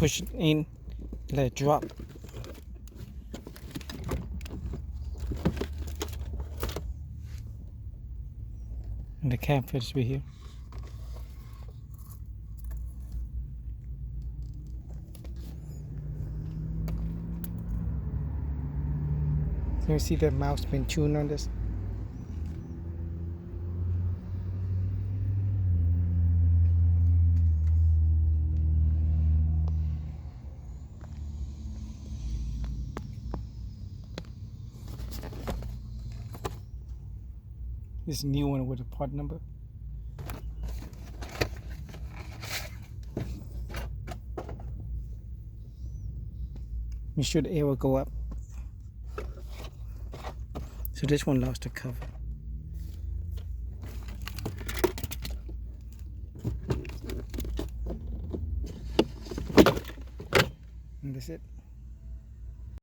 push it in, let it drop. And the catfish be here. Can you see the mouse been chewing on this? This new one with a part number. Make sure the air will go up. So this one lost the cover. And that's it.